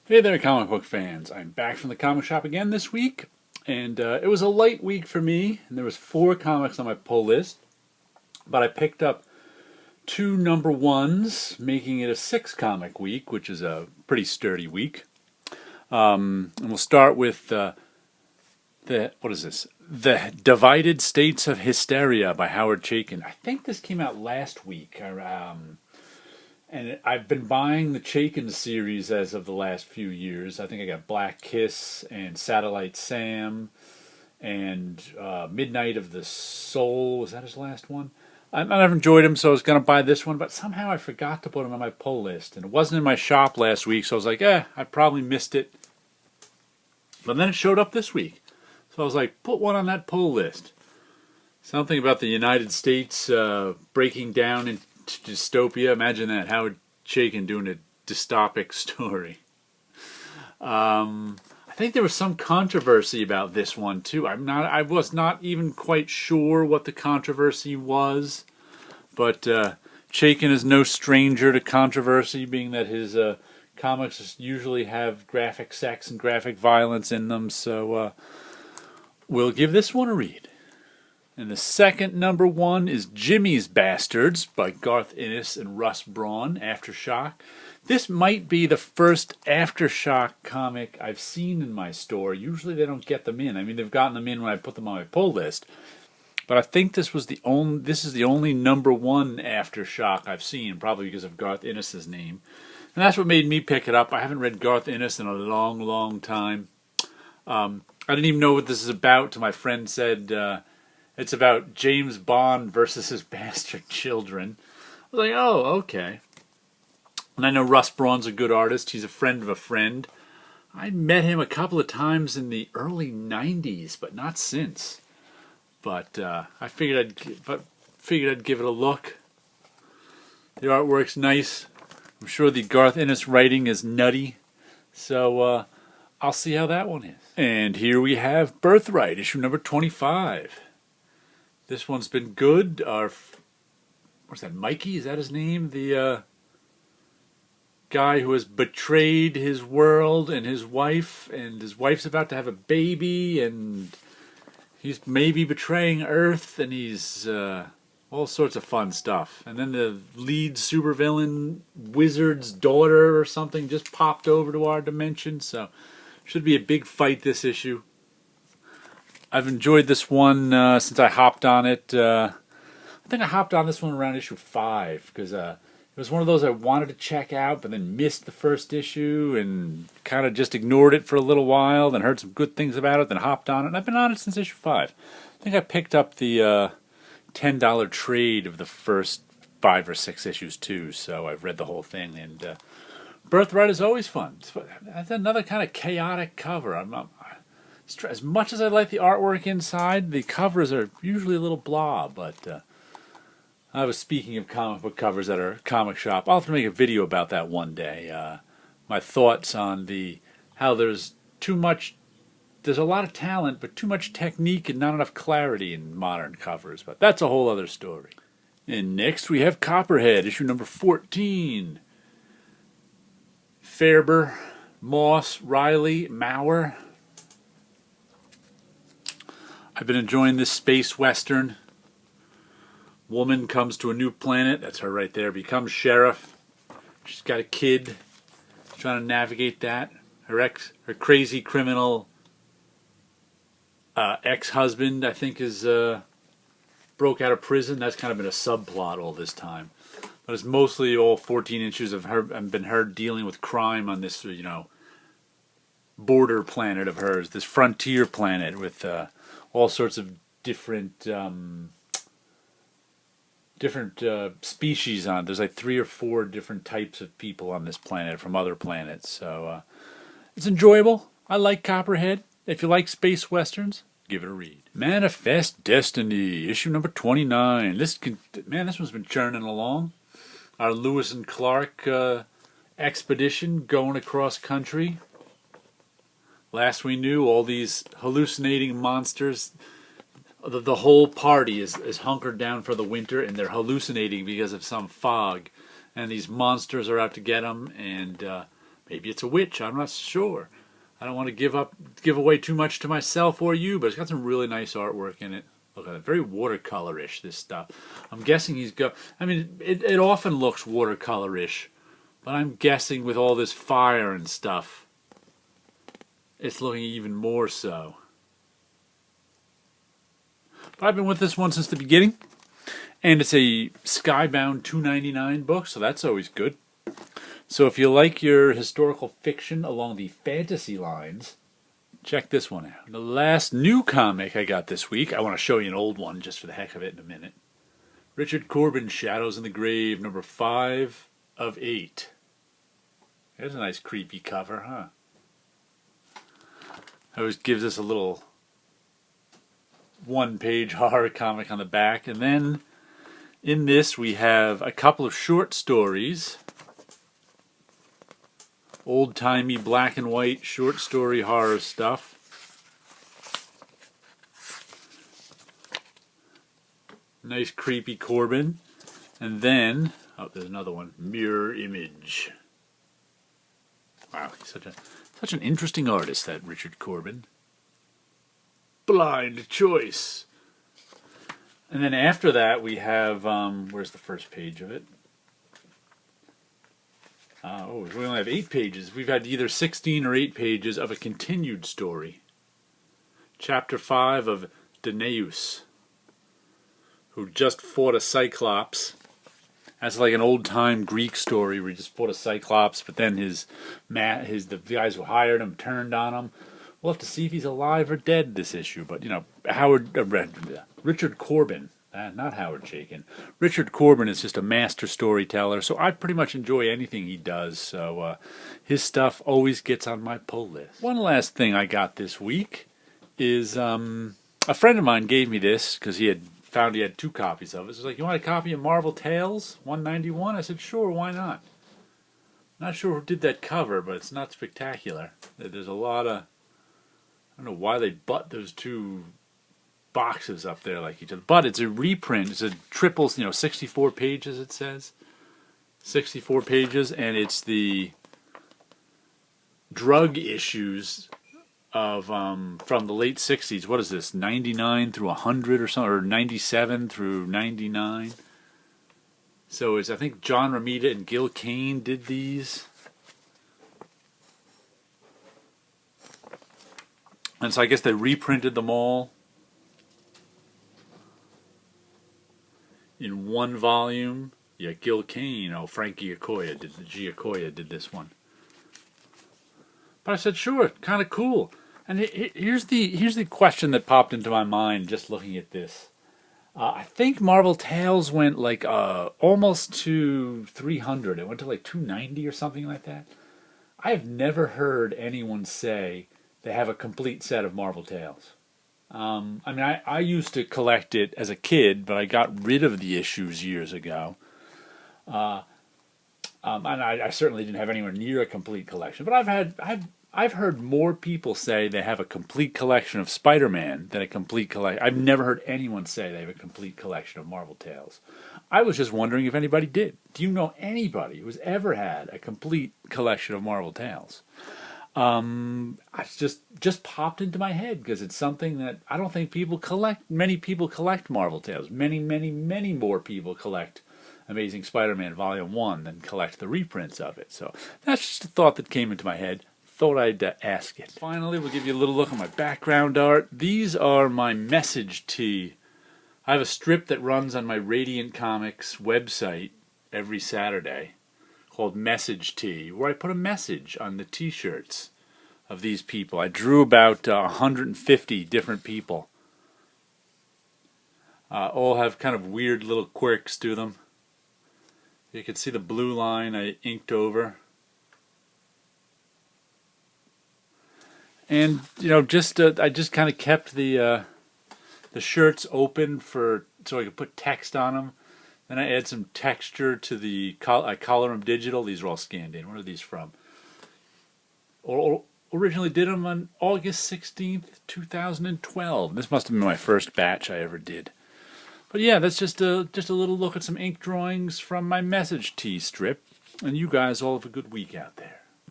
Hey there, comic book fans. I'm back from the comic shop again this week, and it was a light week for me, and there was 4 comics on my pull list, but I picked up 2 number ones, making it a 6 comic week, which is a pretty sturdy week. And we'll start with what is this? The Divided States of Hysteria by Howard Chaykin. I think this came out last week. And I've been buying the Chaykin series as of the last few years. I think I got Black Kiss and Satellite Sam and Midnight of the Soul. Was that his last one? I've enjoyed him, so I was going to buy this one, but somehow I forgot to put him on my pull list. And it wasn't in my shop last week, so I was like, I probably missed it. But then it showed up this week. So I was like, put one on that pull list. Something about the United States breaking down into dystopia. Imagine that. Howard Chaykin doing a dystopic story. I think there was some controversy about this one too. I was not even quite sure what the controversy was, but Chaykin is no stranger to controversy, being that his comics usually have graphic sex and graphic violence in them. So we'll give this one a read. And the second number one is Jimmy's Bastards by Garth Ennis and Russ Braun, Aftershock. This might be the first Aftershock comic I've seen in my store. Usually they don't get them in. I mean, they've gotten them in when I put them on my pull list. But I think this is the only number one Aftershock I've seen, probably because of Garth Ennis' name. And that's what made me pick it up. I haven't read Garth Ennis in a long, long time. I didn't even know what this is about till my friend said... it's about James Bond versus his bastard children. I was like, oh, okay. And I know Russ Braun's a good artist. He's a friend of a friend. I met him a couple of times in the early 90s, but not since. But I figured I'd give it a look. The artwork's nice. I'm sure the Garth Ennis writing is nutty. So I'll see how that one is. And here we have Birthright, issue number 25. This one's been good. What's that, Mikey? Is that his name? The guy who has betrayed his world and his wife's about to have a baby, and he's maybe betraying Earth, and he's all sorts of fun stuff. And then the lead supervillain, Wizard's daughter or something, just popped over to our dimension, so should be a big fight this issue. I've enjoyed this one since I hopped on it. I think I hopped on this one around issue 5 because it was one of those I wanted to check out but then missed the first issue and kind of just ignored it for a little while, then heard some good things about it, then hopped on it, and I've been on it since issue 5. I think I picked up the $10 trade of the first 5 or 6 issues too, so I've read the whole thing, and Birthright is always fun. It's another kind of chaotic cover. As much as I like the artwork inside, the covers are usually a little blah, but I was speaking of comic book covers at our comic shop. I'll have to make a video about that one day. My thoughts on how there's a lot of talent, but too much technique and not enough clarity in modern covers, but that's a whole other story. And next we have Copperhead, issue number 14. Fairber, Moss, Riley, Maurer. I've been enjoying this space western. Woman comes to a new planet, that's her right there, becomes sheriff. She's got a kid, trying to navigate that. Her crazy criminal ex-husband, I think, is broke out of prison. That's kind of been a subplot all this time. But it's mostly all 14 issues of her dealing with crime on this, border planet of hers, this frontier planet with all sorts of different species on it. There's like 3 or 4 different types of people on this planet from other planets. So it's enjoyable. I like Copperhead. If you like space westerns, give it a read. Manifest Destiny, issue number 29. This one's been churning along. Our Lewis and Clark expedition going across country. Last we knew, all these hallucinating monsters, the whole party is hunkered down for the winter, and they're hallucinating because of some fog. And these monsters are out to get them, and Maybe it's a witch. I'm not sure. I don't want to give away too much to myself or you, but it's got some really nice artwork in it. Look at it, very watercolor-ish, this stuff. I'm guessing it often looks watercolor-ish, but I'm guessing with all this fire and stuff, it's looking even more so. But I've been with this one since the beginning, and it's a Skybound $2.99 book, so that's always good. So if you like your historical fiction along the fantasy lines, check this one out. The last new comic I got this week, I want to show you an old one just for the heck of it in a minute. Richard Corbin, Shadows in the Grave, number 5 of 8. There's a nice creepy cover, huh? Always gives us a little one-page horror comic on the back. And then in this we have a couple of short stories. Old-timey black and white short story horror stuff. Nice creepy Corbin. And then, oh, there's another one. Mirror Image. Wow, he's such an interesting artist, that Richard Corbin. Blind Choice. And then after that we have, where's the first page of it? We only have 8 pages. We've had either 16 or 8 pages of a continued story. Chapter 5 of Danaeus, who just fought a Cyclops. That's like an old-time Greek story where he just fought a Cyclops, but then the guys who hired him turned on him. We'll have to see if he's alive or dead this issue. But, Richard Corbin. Not Howard Chaykin. Richard Corbin is just a master storyteller, so I pretty much enjoy anything he does. So his stuff always gets on my pull list. One last thing I got this week is a friend of mine gave me this because he had found he had 2 copies of it. So he's like, "You want a copy of Marvel Tales 191?" I said, "Sure, why not?" Not sure who did that cover, but it's not spectacular. There's a lot of, I don't know why they butt those 2 boxes up there like each other, but it's a reprint. It's a triple, 64 pages. It says 64 pages, and it's the drug issues of from the late 60s. What is this? 99 through 100 or something, or 97 through 99. So I think John Romita and Gil Kane did these. And so I guess they reprinted them all in one volume. Yeah, Gil Kane, Frank Giacoya did this one. But I said, sure, kind of cool. And here's the question that popped into my mind just looking at this. I think Marvel Tales went like almost to 300. It went to like 290 or something like that. I have never heard anyone say they have a complete set of Marvel Tales. I used to collect it as a kid, but I got rid of the issues years ago. And I certainly didn't have anywhere near a complete collection. But I've heard more people say they have a complete collection of Spider-Man than a complete collection. I've never heard anyone say they have a complete collection of Marvel Tales. I was just wondering if anybody did. Do you know anybody who's ever had a complete collection of Marvel Tales? It's just popped into my head because it's something that I don't think people collect. Many people collect Marvel Tales. Many, many, many more people collect Amazing Spider-Man Volume 1 than collect the reprints of it. So that's just a thought that came into my head. Thought I'd ask it. Finally, we'll give you a little look at my background art. These are my message tee. I have a strip that runs on my Radiant Comics website every Saturday called Message Tee, where I put a message on the t-shirts of these people. I drew about 150 different people. All have kind of weird little quirks to them. You can see the blue line I inked over. And, I just kind of kept the shirts open so I could put text on them. Then I add some texture to I color them digital. These are all scanned in. Where are these from? Originally did them on August 16th, 2012. This must have been my first batch I ever did. But yeah, that's just a little look at some ink drawings from my Message Tee strip. And you guys all have a good week out there.